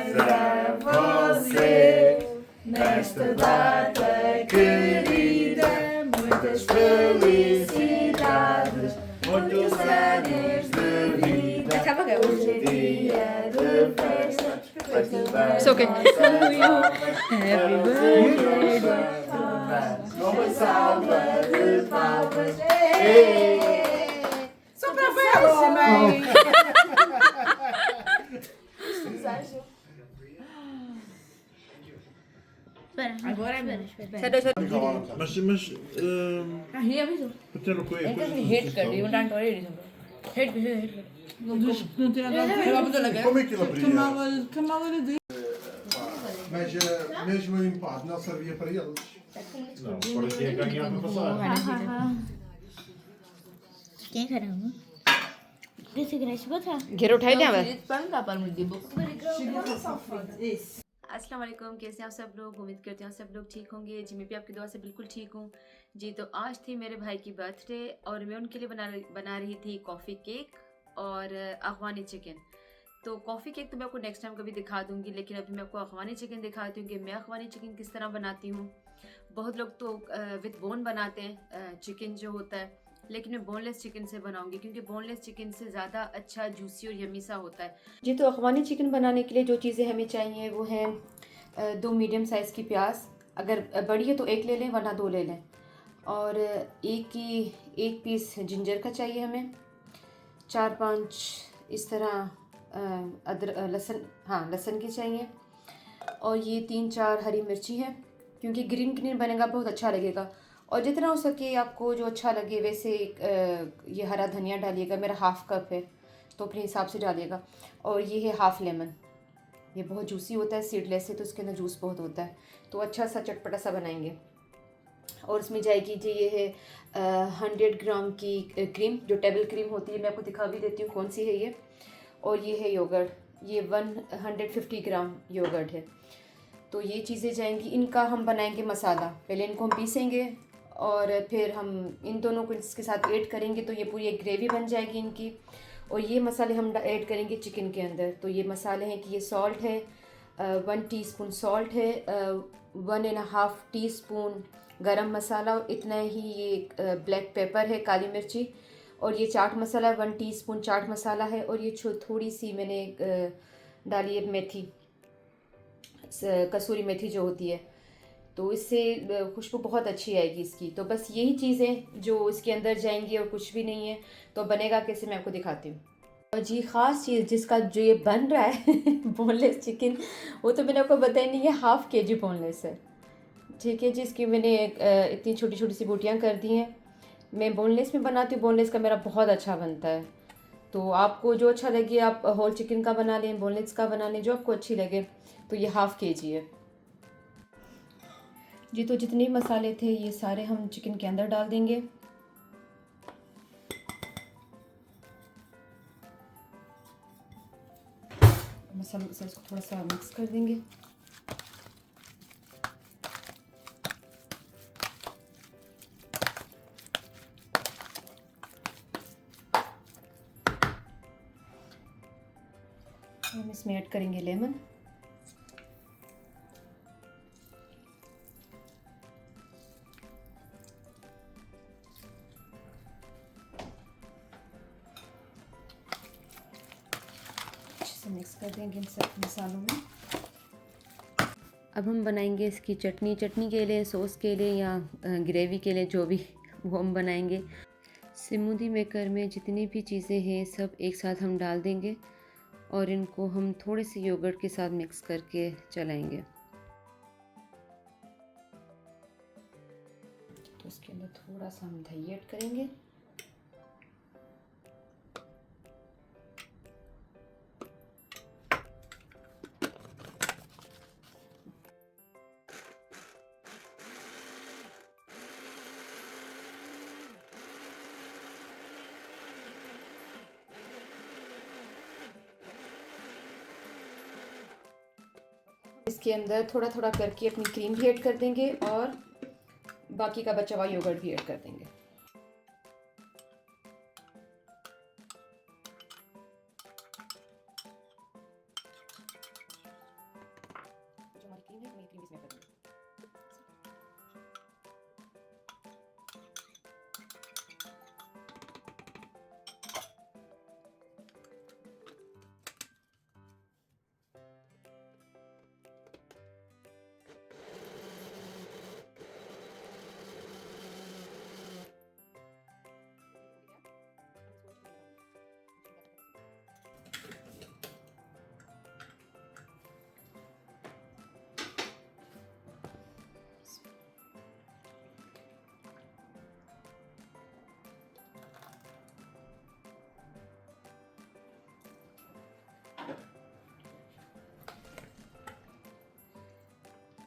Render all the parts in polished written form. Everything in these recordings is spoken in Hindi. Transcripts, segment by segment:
a você, nesta data querida, muitas felicidades, muitos anos de vida. Hoje é dia de festa, It's okay. Happy birthday. Uma salva de palmas. Só para ver, homem. Agora é Mas até não foi a coisa. não tem nada a ver. Como é que ele abria? Kamala era dele. Mas mesmo o empate não servia para eles. Não, agora tinha ganhar para passar. Quem caramba? Desse graça botar. घेर उठाई क्या मैं अस्सलाम वालेकुम, कैसे हैं आप सब लोग। उम्मीद करते हैं आप सब लोग ठीक होंगे। जी मैं भी आपकी दुआ से बिल्कुल ठीक हूँ जी। तो आज थी मेरे भाई की बर्थडे और मैं उनके लिए बना रही थी कॉफ़ी केक और अफगानी चिकन। तो कॉफ़ी केक तो मैं आपको नेक्स्ट टाइम कभी दिखा दूंगी, लेकिन अभी मैं आपको अफगानी चिकन दिखाती हूँ कि मैं अफगानी चिकन किस तरह बनाती हूँ। बहुत लोग तो विद बोन बनाते हैं चिकन जो होता है, लेकिन मैं बोनलेस चिकन से बनाऊंगी क्योंकि बोनलेस चिकन से ज़्यादा अच्छा जूसी और यमी सा होता है जी। तो अफगानी चिकन बनाने के लिए जो चीज़ें हमें चाहिए वो हैं 2 मीडियम साइज़ की प्याज, अगर बड़ी है तो 1 ले लें वरना 2 ले लें, और एक पीस जिंजर का चाहिए हमें, 4-5 इस तरह लहसुन की चाहिए, और ये 3-4 हरी मिर्ची है क्योंकि ग्रीन बनेगा बहुत अच्छा लगेगा। और जितना हो सके आपको जो अच्छा लगे वैसे ये हरा धनिया डालिएगा, मेरा हाफ़ कप है तो अपने हिसाब से डालिएगा। और ये है हाफ़ लेमन, ये बहुत जूसी होता है, सीडलेस है तो इसके अंदर जूस बहुत होता है, तो अच्छा सा चटपटा सा बनाएंगे। और इसमें जाएगी जी ये है 100 ग्राम की क्रीम, जो टेबल क्रीम होती है, मैं आपको दिखा भी देती हूँ कौन सी है ये। और ये है योगर्ट, ये 150 ग्राम योगर्ट है। तो ये चीज़ें जाएंगी, इनका हम बनाएंगे मसाला। पहले इनको हम पीसेंगे और फिर हम इन दोनों को इसके साथ ऐड करेंगे तो ये पूरी एक ग्रेवी बन जाएगी इनकी। और ये मसाले हम ऐड करेंगे चिकन के अंदर। तो ये मसाले हैं कि ये सॉल्ट है, 1 टीस्पून सॉल्ट है, 1.5 टीस्पून गरम मसाला, इतना ही ये ब्लैक पेपर है, काली मिर्ची, और ये चाट मसाला 1 टीस्पून चाट मसाला है। और ये थोड़ी सी मैंने डाली है मेथी, कसूरी मेथी जो होती है, तो इससे खुशबू बहुत अच्छी आएगी इसकी। तो बस यही चीज़ें जो इसके अंदर जाएंगी और कुछ भी नहीं है। तो बनेगा कैसे मैं आपको दिखाती हूँ। और जी ख़ास चीज़ जिसका जो ये बन रहा है बोनलेस चिकन, वो तो मैंने आपको बताया नहीं है, ½ kg बोनलेस है, ठीक है जी। इसकी मैंने इतनी छोटी छोटी सी बूटियाँ कर दी हैं। मैं बोनलेस में बनाती हूँ, बोनलेस का मेरा बहुत अच्छा बनता है। तो आपको जो अच्छा लगे आप होल चिकन का बना लें, बोनलेस का बना लें, जो आपको अच्छी लगे। तो ये ½ kg है जी। तो जितने मसाले थे ये सारे हम चिकन के अंदर डाल देंगे। मसालों के साथ इसको थोड़ा सा मिक्स कर देंगे। हम इसमें ऐड करेंगे लेमन, मिक्स कर देंगे इन सब मसालों में। अब हम बनाएंगे इसकी चटनी के लिए, सॉस के लिए या ग्रेवी के लिए, जो भी वो हम बनाएंगे। स्मूदी मेकर में जितनी भी चीज़ें हैं सब एक साथ हम डाल देंगे और इनको हम थोड़े से योगर्ट के साथ मिक्स करके चलाएंगे। तो इसके अंदर थोड़ा सा हम दही ऐड करेंगे। इसके अंदर थोड़ा थोड़ा करके अपनी क्रीम भी ऐड कर देंगे और बाकी का बचा हुआ योगर्ट भी ऐड कर देंगे। क्रीम है तो मैं क्रीम इसमें कर दूँ।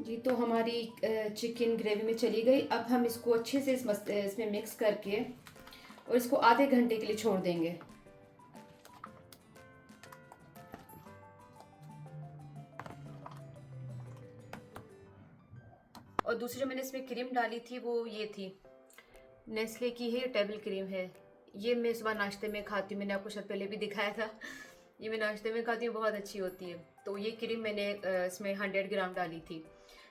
जी तो हमारी चिकन ग्रेवी में चली गई। अब हम इसको अच्छे से इसमें मिक्स करके और इसको आधे घंटे के लिए छोड़ देंगे। और दूसरी जो मैंने इसमें क्रीम डाली थी वो ये थी, नेस्ले की है, टेबल क्रीम है। ये मैं सुबह नाश्ते में खाती हूँ, मैंने आपको शायद पहले भी दिखाया था। ये मैं नाश्ते में खाती हूँ, बहुत अच्छी होती है। तो ये क्रीम मैंने इसमें 100 ग्राम डाली थी।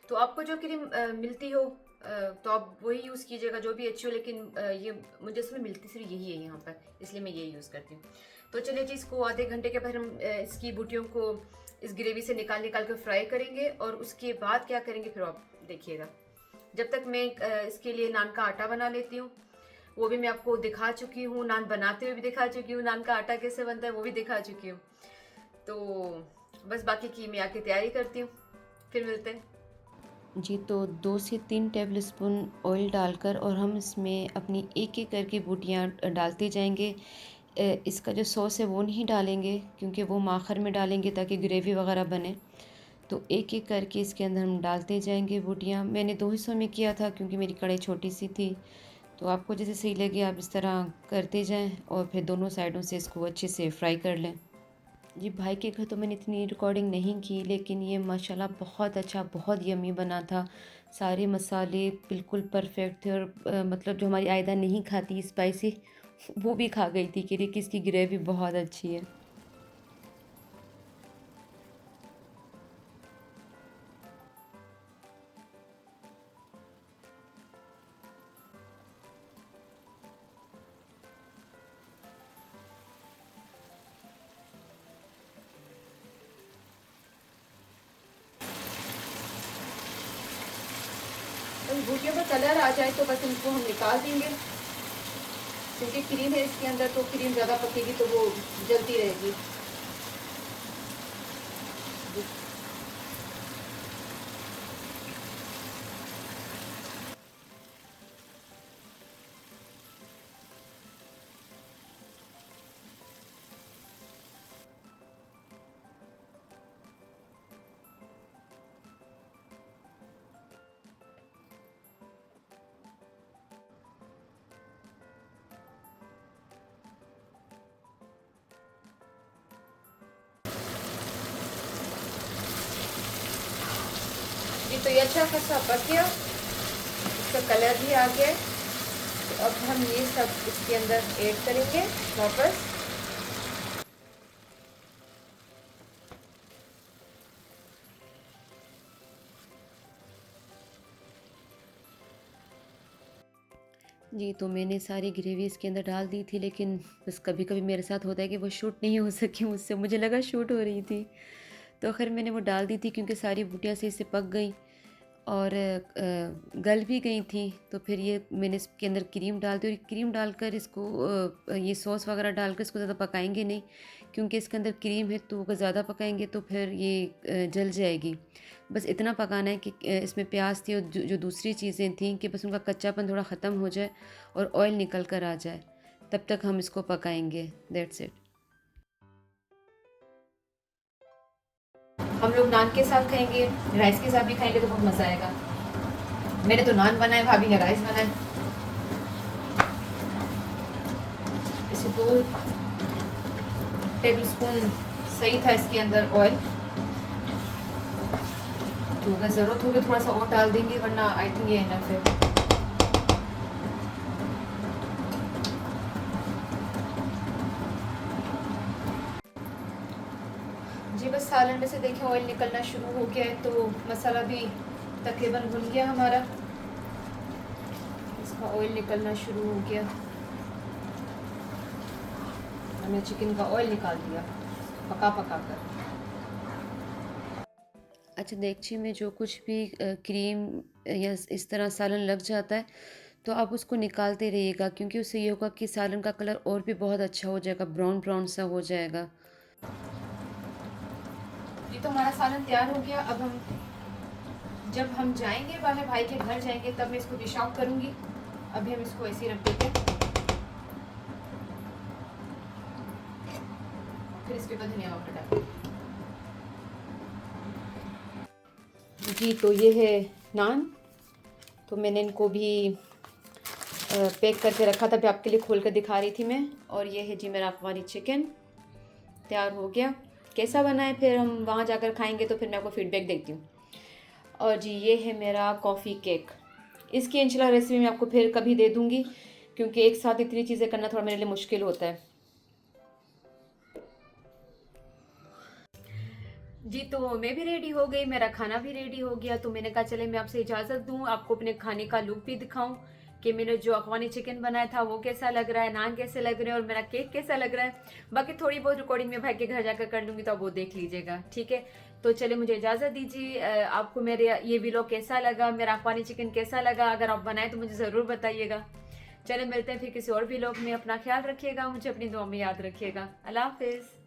तो आपको जो क्रीम मिलती हो तो आप वही यूज़ कीजिएगा, जो भी अच्छी हो। लेकिन ये मुझे इसमें मिलती सिर्फ यही है यहाँ पर, इसलिए मैं ये यूज़ करती हूँ। तो चलिए जी, इसको आधे घंटे के बाद हम इसकी बूटियों को इस ग्रेवी से निकाल कर फ्राई करेंगे। और उसके बाद क्या करेंगे फिर आप देखिएगा। जब तक मैं इसके लिए नान का आटा बना लेती हूँ, वो भी मैं आपको दिखा चुकी हूँ, नान बनाते हुए भी दिखा चुकी हूँ, नान का आटा कैसे बनता है वो भी दिखा चुकी हूँ। तो बस बाकी की मैं आके तैयारी करती हूँ, फिर मिलते हैं जी। तो 2 से 3 टेबलस्पून ऑयल डालकर और हम इसमें अपनी एक एक करके बूटियाँ डालते जाएंगे। इसका जो सॉस है वो नहीं डालेंगे, क्योंकि वो आखिर में डालेंगे ताकि ग्रेवी वगैरह बने। तो एक एक करके इसके अंदर हम डालते जाएंगे बूटियाँ। मैंने 2 हिस्सों में किया था क्योंकि मेरी कढ़ाई छोटी सी थी। तो आपको जैसे सही लगे आप इस तरह करते जाएं और फिर दोनों साइडों से इसको अच्छे से फ्राई कर लें जी। भाई के घर तो मैंने इतनी रिकॉर्डिंग नहीं की, लेकिन ये माशाल्लाह बहुत अच्छा, बहुत यमी बना था। सारे मसाले बिल्कुल परफेक्ट थे और मतलब जो हमारी आयदा नहीं खाती स्पाइसी, वो भी खा गई थी कि इसकी ग्रेवी बहुत अच्छी है। भुजिया पर कलर आ जाए तो बस इनको हम निकाल देंगे, क्योंकि क्रीम है इसके अंदर, तो क्रीम ज़्यादा पकेगी तो वो जलती रहेगी। तो ये अच्छा खासा पक गया, इसका कलर भी आ गया। तो अब हम ये सब इसके अंदर ऐड करेंगे वापस। जी तो मैंने सारी ग्रेवी इसके अंदर डाल दी थी, लेकिन बस कभी कभी मेरे साथ होता है कि वो शूट नहीं हो सकी मुझसे। मुझे लगा शूट हो रही थी, तो आखिर मैंने वो डाल दी थी क्योंकि सारी बूटियाँ से इसे पक गई और गल भी गई थी। तो फिर ये मैंने इसके अंदर क्रीम डाल दी और क्रीम डालकर इसको ये सॉस वगैरह डालकर इसको ज़्यादा पकाएंगे नहीं, क्योंकि इसके अंदर क्रीम है। तो अगर ज़्यादा पकाएंगे तो फिर ये जल जाएगी। बस इतना पकाना है कि इसमें प्याज थी और जो दूसरी चीज़ें थी कि बस उनका कच्चापन थोड़ा ख़त्म हो जाए और ऑयल निकल कर आ जाए, तब तक हम इसको पकाएंगे। That's it. हम लोग नान के साथ खाएंगे, राइस के साथ भी खाएंगे तो बहुत मज़ा आएगा। मैंने तो नान बनाए, भाभी ने राइस बनाए। इसे 2 टेबलस्पून सही था इसके अंदर ऑयल। तो अगर ज़रूरत होगी थोड़ा सा और डाल देंगे, वरना आई थिंक ये इनफ है। जी बस सालन पैन में से देखें ऑयल निकलना शुरू हो गया है, तो मसाला भी तकरीबन भुन गया हमारा। इसका ऑयल निकलना शुरू हो गया, हमने चिकन का ऑयल निकाल दिया पका कर। अच्छा, देगची में जो कुछ भी क्रीम या इस तरह सालन लग जाता है तो आप उसको निकालते रहिएगा, क्योंकि उससे ये होगा कि सालन का कलर और भी बहुत अच्छा हो जाएगा, ब्राउन ब्राउन सा हो जाएगा। ये तो हमारा सालन तैयार हो गया। अब जब हम जाएंगे बाहर भाई के घर जाएंगे तब मैं इसको डिश आउट करूँगी। अभी हम इसको ऐसे ही रख देते हैं, फिर इसके ऊपर धनिया पाउडर डालें। जी, तो ये है नान, तो मैंने इनको भी पैक करके रखा था, अभी आपके लिए खोल कर दिखा रही थी मैं। और ये है जी मेरा अफगानी चिकन तैयार हो गया। कैसा बना है फिर हम वहाँ जाकर खाएंगे तो फिर मैं आपको फीडबैक देती हूँ। और जी ये है मेरा कॉफ़ी केक। इसकी इंशाल्लाह रेसिपी मैं आपको फिर कभी दे दूँगी, क्योंकि एक साथ इतनी चीज़ें करना थोड़ा मेरे लिए मुश्किल होता है। जी, तो मैं भी रेडी हो गई, मेरा खाना भी रेडी हो गया। तो मैंने कहा चले मैं आपसे इजाज़त दूँ, आपको अपने खाने का लुक भी दिखाऊं कि मैंने जो अफगानी चिकन बनाया था वो कैसा लग रहा है, नान कैसे लग रहे हैं और मेरा केक कैसा लग रहा है। बाकी थोड़ी बहुत रिकॉर्डिंग में भाई के घर जाकर कर लूँगी, तो आप वो देख लीजिएगा, ठीक है। तो चले मुझे इजाज़त दीजिए। आपको मेरे ये व्लॉग कैसा लगा, मेरा अफगानी चिकन कैसा लगा, अगर आप बनाए तो मुझे ज़रूर बताइएगा। चले मिलते हैं फिर किसी और व्लॉग में। अपना ख्याल रखिएगा, मुझे अपनी दुआ में याद रखिएगा। अल्लाह हाफिज़।